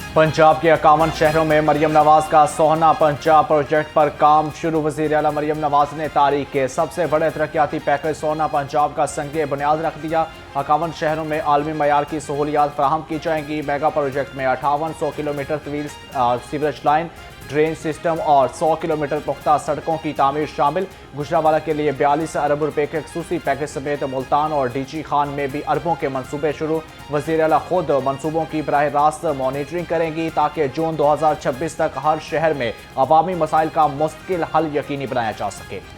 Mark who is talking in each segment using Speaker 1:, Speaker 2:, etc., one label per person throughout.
Speaker 1: पंजाब के 51 शहरों में मरियम नवाज का सोहना पंजाब प्रोजेक्ट पर काम शुरू। वज़ीर आला मरियम नवाज ने तारीख के सबसे बड़े तरक्याती पैकेज सोहना पंजाब का संगे बुनियाद रख दिया। 51 शहरों में आलमी मयार की सहूलियात फराहम की जाएंगी। मेगा प्रोजेक्ट में 5800 किलोमीटर तवील सीवरेज लाइन, ड्रेन सिस्टम और 100 किलोमीटर पुख्ता सड़कों की तामीर शामिल। गुजरावाला के लिए 42 अरब रुपए के खसूसी पैकेज समेत मुल्तान और डीची खान में भी अरबों के मंसूबे शुरू। वज़ीर आला खुद मंसूबों की बराह रास्त मॉनिटरिंग करेंगी ताकि जून 2026 तक हर शहर में अवामी मसाइल का मुस्तकिल हल यकीनी बनाया जा सके।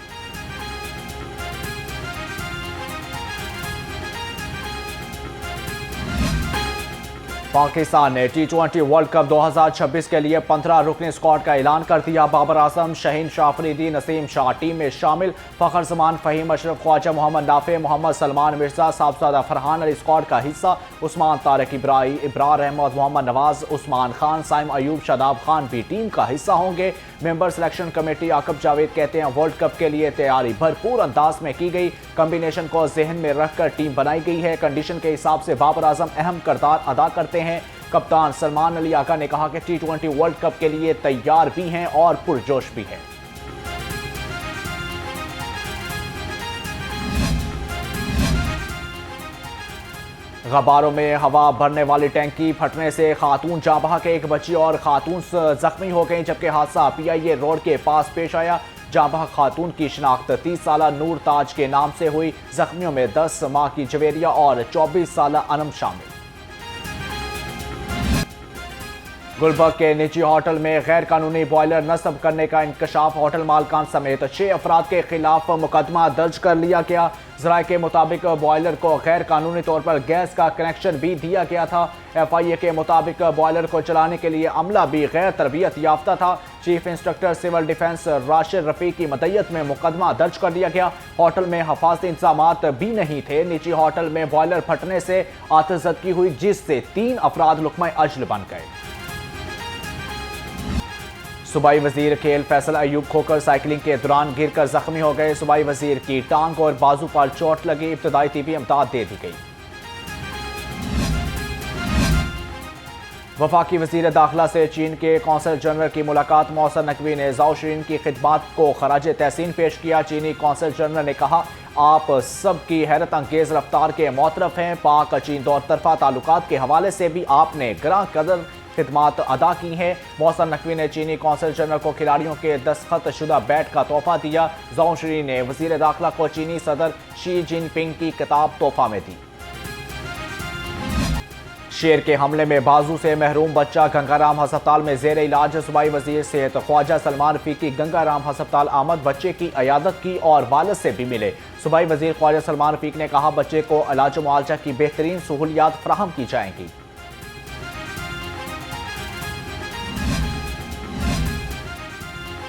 Speaker 1: पाकिस्तान ने T20 वर्ल्ड कप 2026 के लिए 15 रुकनी स्क्वाड का ऐलान कर दिया। बाबर आजम, शहीन शाह अफरीदी, नसीम शाह टीम में शामिल। फखर जमान, फहीम अशरफ, ख्वाजा मोहम्मद नाफे, मोहम्मद सलमान मिर्जा, साहबजादा फरहान अली स्क्वाड का हिस्सा। उस्मान तारिक इब्राही, इब्रार अहमद, मोहम्मद नवाज, उस्मान खान, साइम अयूब, शादाब खान भी टीम का हिस्सा होंगे। मेंबर सिलेक्शन कमेटी आकब जावेद कहते हैं वर्ल्ड कप के लिए तैयारी भरपूर अंदाज में की गई। कम्बिनेशन को जहन में रखकर टीम बनाई गई है। कंडीशन के हिसाब से बाबर आजम अहम किरदार अदा करते हैं। कप्तान सलमान अली आका ने कहा कि T20 वर्ल्ड कप के लिए तैयार भी हैं और पुरजोश भी हैं। गबारों में हवा भरने वाली टैंकी फटने से खातून जाँ बहक, एक बच्ची और खातून जख्मी हो गई, जबकि हादसा PIA रोड के पास पेश आया। जाँ बहक खातून की शिनाख्त 30 साला नूर ताज के नाम से हुई। जख्मियों में 10 माह की जवेरिया और 24 साला अनम शामिल। गुलबर्ग के निजी होटल में गैर कानूनी बॉयलर नस्ब करने का इंकशाफ। होटल मालकान समेत 6 अफराद के खिलाफ मुकदमा दर्ज कर लिया गया। जराये के मुताबिक बॉयलर को गैर कानूनी तौर पर गैस का कनेक्शन भी दिया गया था। FIA के मुताबिक बॉयलर को चलाने के लिए अमला भी गैर तरबियत याफ्ता था। Chief inspector civil defence Rashid Rafiq की मदय्यत में मुकदमा दर्ज कर लिया गया। होटल में हिफाजती इंतजामात भी नहीं थे। निजी होटल में बॉयलर फटने से आतिशज़दगी हुई, जिससे 3 अफराद लुक़मा अजल बन गए। सूबाई वजीर खेल फैसल अयूब खोकर साइकिलिंग के दौरान गिरकर जख्मी हो गए। सूबाई वजीर की टांग और बाजू पर चोट लगी। इब्तदाई तिबी इमदाद दे दी गई। वफाकी वजीर दाखिला से चीन के कौंसल जनरल की मुलाकात। मौसर नकवी ने जाओ शीरीन की खिदमात को खराज तहसीन पेश किया। चीनी कौंसल जनरल ने कहा, आप सबकी हैरत अंगेज रफ्तार के मोतरफ हैं। पाक चीन दो तरफा ताल्लुकात के हवाले से भी आपने ग्रां कदर खिदमात अदा की हैं। मौसर नकवी ने चीनी कौंसल जनरल को खिलाड़ियों के दस्तखत शुदा बैट का तोहफा दिया। जाओ शीरीन ने वजीर दाखिला को चीनी सदर शी जिनपिंग की किताब तोहफा में दी। शेर के हमले में बाजू से महरूम बच्चा गंगाराम हस्पताल में जेर इलाज। सूबाई वजीर सेहत ख्वाजा सलमान रफीकी गंगाराम हस्पताल आमद, बच्चे की अयादत की और वालिद से भी मिले। सूबाई वजीर ख्वाजा सलमान रफीक ने कहा, बच्चे को इलाज मुआवजा की बेहतरीन सहूलियात फराहम की जाएंगी।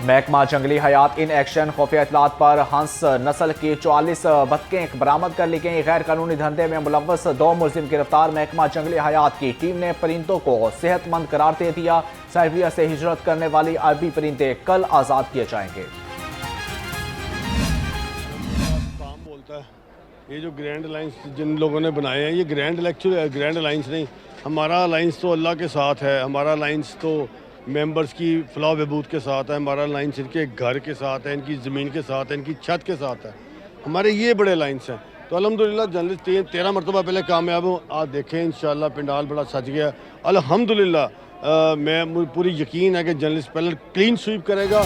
Speaker 1: महकमा जंगली हयात इन एक्शन खुफिया इतलात पर हंस नस्ल की 44 बतखें बरामद कर ली गई। गैर कानूनी धंधे में मुलव्वस 2 मुलजिम गिरफ्तार। महकमा जंगली हयात की टीम ने परिंदों को सेहतमंद करार दे दिया। साइबेरिया से हिजरत करने वाली अरबी परिंदे कल आज़ाद किए जाएंगे।
Speaker 2: ये जो ग्रैंड अलायंस जिन लोगों ने बनाए हैं, ये ग्रैंड अलायंस नहीं, हमारा अलायंस तो अल्लाह के साथ है। हमारा अलायंस तो मेंबर्स की फलाह बहबूद के साथ है। हमारा अलायंस इनके घर के साथ है, इनकी ज़मीन के साथ है, इनकी छत के साथ है। हमारे ये बड़े अलायंस हैं। तो अल्हम्दुलिल्लाह जर्नलिस्ट 13 मरतबा पहले कामयाब हूँ। आज देखें इंशाल्लाह पिंडाल बड़ा सज गया अल्हम्दुलिल्लाह। मैं पूरी यकीन है कि जर्नलिस्ट पहले क्लीन स्वीप करेगा।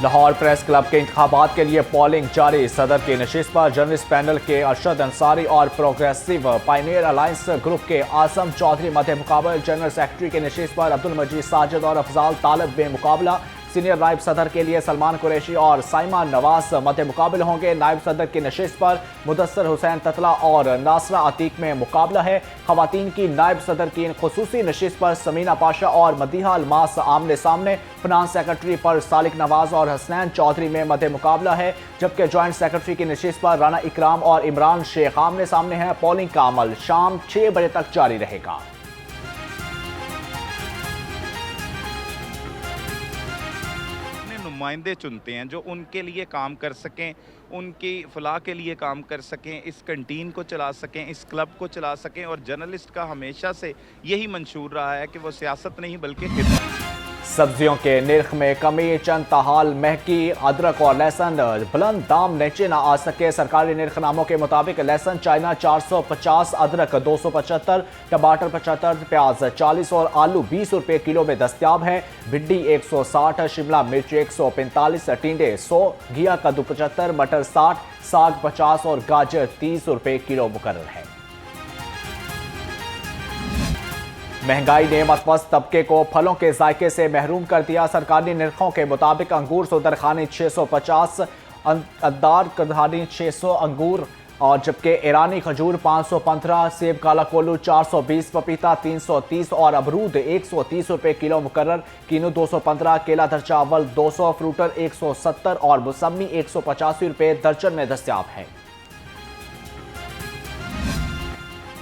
Speaker 1: लाहौर प्रेस क्लब के इंतखाबात के लिए पोलिंग जारी। सदर की नशिस्त पर जर्नलिस्ट पैनल के अरशद अंसारी और प्रोग्रेसिव पायनियर अलायंस ग्रुप के आसम चौधरी मध्य मुकाबला। जनरल सेक्रेटरी के नशिस्त पर अब्दुल मजीद साजिद और अफजाल तालब में मुकाबला। सीनियर नायब सदर के लिए सलमान कुरैशी और साइमा नवाज मध्य मुकाबल होंगे। नायब सदर की नशिस्त पर मुदस्सर हुसैन ततला और नासरा अतीक में मुकाबला है। खवातीन की नायब सदर की खुसूसी नशिस्त पर समीना पाशा और मदीहा अलमास आमने सामने। फिनांस सेक्रेटरी पर सालिक नवाज और हसनैन चौधरी में मध्य मुकाबला है, जबकि ज्वाइंट सेक्रेटरी की नशिस्त पर राना इकराम और इमरान शेख आमने सामने हैं। पोलिंग का अमल शाम 6 बजे तक जारी रहेगा।
Speaker 3: नुमाइंदे चुनते हैं जो उनके लिए काम कर सकें, उनकी फलाह के लिए काम कर सकें, इस कैंटीन को चला सकें, इस क्लब को चला सकें। और जर्नलिस्ट का हमेशा से यही मंशूर रहा है कि वो सियासत नहीं बल्कि खिदमत।
Speaker 1: सब्जियों के निर्ख में कमी, चंद ताहाल महंगी, अदरक और लहसुन बुलंद दाम नीचे न आ सके। सरकारी निर्खनामों के मुताबिक लहसुन चाइना 450, अदरक 275, टमाटर 75, प्याज 40 और आलू 20 रुपए किलो में दस्तियाब है। भिंडी 160, शिमला मिर्च 145, टिंडे 100, घिया कद्दू 75, मटर 60, साग 50 और गाजर 30 रुपए किलो मुकर्रर है। महंगाई ने मतवस्त तबके को फलों के जायके से महरूम कर दिया। सरकारी निर्खों के मुताबिक अंगूर सुंदरखानी 650, अद्दार करधानी 600 अंगूर और जबकि ईरानी खजूर 515, सेब काला कोल्लू 420, पपीता 330 और अमरूद 130 रुपए किलो मुकर्रर। कीनू 215, केला दर्जा अव्वल 200, फ्रूटर 170 और मौसमी 185 रुपए दर्जन में दस्तियाब है।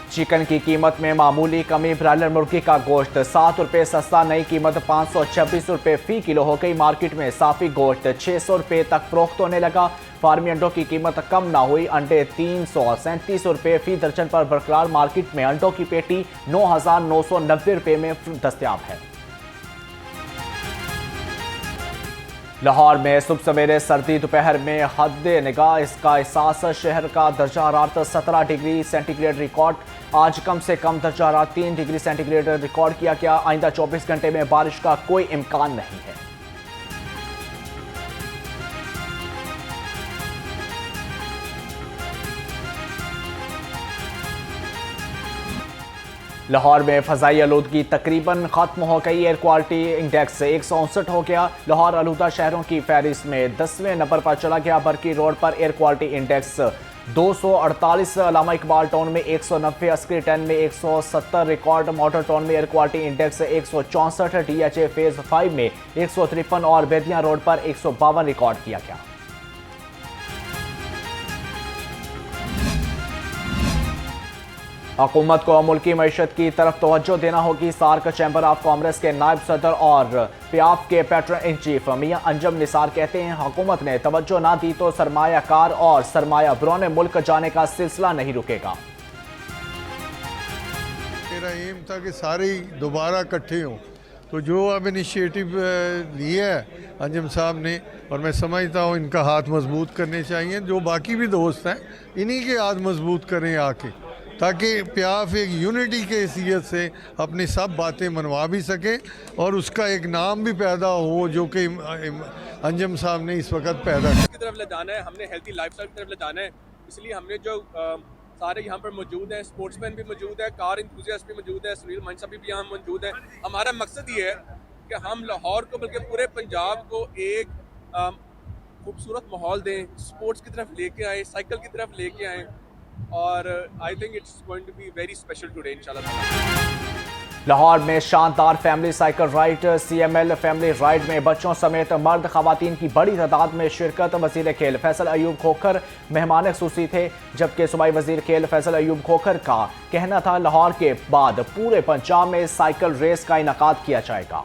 Speaker 1: चिकन की कीमत में मामूली कमी, ब्रायलर मुर्गी का गोश्त 7 रुपए सस्ता, नई कीमत 526 रुपए फी किलो हो गई। मार्केट में साफी गोश्त 600 रुपए तक फरोख्त होने लगा। फार्मी अंडों की कीमत कम ना हुई, अंडे 337 रुपए फी दर्जन पर बरकरार। मार्केट में अंडों की पेटी 9,990 रुपए में दस्तियाब है। लाहौर में सुबह सवेरे सर्दी, दोपहर में हद निगाह इसका एहसास। शहर का दर्जा हरारत 17 डिग्री सेंटीग्रेड रिकॉर्ड। आज कम से कम दर्जा हरारत 3 डिग्री सेंटीग्रेड रिकॉर्ड किया गया। आइंदा 24 घंटे में बारिश का कोई इम्कान नहीं है। लाहौर में फजाई आलूदगी तकरीबन खत्म हो गई। एयर क्वालिटी इंडेक्स 159 हो गया। लाहौर आलूदा शहरों की फहरिस्त में 10वें नंबर पर चला गया। बरकी रोड पर air quality index 248, Allama Iqbal town में 190, अस्करी 10 में 170 रिकॉर्ड। मॉडल टाउन में air quality index 164, DHA phase 5 में 153 और बेदिया रोड पर 152 रिकॉर्ड किया गया। हुकूमत को मुल्की मईशत की तरफ तवज्जो देना होगी। सार्क चैम्बर ऑफ कॉमर्स के नायब सदर और प्याफ के पैट्रन इन चीफ मियां अंजम निसार कहते हैं, हुकूमत ने तवज्जो ना दी तो सरमायाकार और सरमाया बरौने मुल्क जाने का सिलसिला नहीं रुकेगा।
Speaker 4: मेरा एम था कि सारे दोबारा इकट्ठे हों, तो जो अब इनिशिएटिव लिया है अंजम साहब ने, और मैं समझता हूँ इनका हाथ मजबूत करने चाहिए। जो बाकी भी दोस्त हैं इन्हीं के हाथ मजबूत करें आके, ताकि प्याफ एक यूनिटी के हैसियत से अपनी सब बातें मनवा भी सके और उसका एक नाम भी पैदा हो, जो कि अंजम साहब ने इस वक्त पैदा
Speaker 5: की तरफ ले जाना है। हमने हेल्थी लाइफस्टाइल की तरफ ले जाना है। इसलिए हमने जो सारे यहाँ पर मौजूद हैं, स्पोर्ट्समैन भी मौजूद है, कार इंथुजियास्ट भी मौजूद है, सुनील मान साहब भी यहाँ मौजूद है। हमारा मकसद ये है कि हम लाहौर को बल्कि पूरे पंजाब को एक खूबसूरत माहौल दें, स्पोर्ट्स की तरफ लेके आए, साइकिल की तरफ लेके आए। और I think it's going to be very special today इंशाल्लाह।
Speaker 1: लाहौर में शानदार family cycle ride, CML family ride में बच्चों समेत मर्द खवातीन की बड़ी तादाद में शिरकत। वजीर खेल फैसल अयूब खोखर मेहमान खुसूसी थे, जबकि सूबाई वजीर खेल फैसल अयूब खोखर का कहना था लाहौर के बाद पूरे पंजाब में साइकिल रेस का इनेकाद किया जाएगा।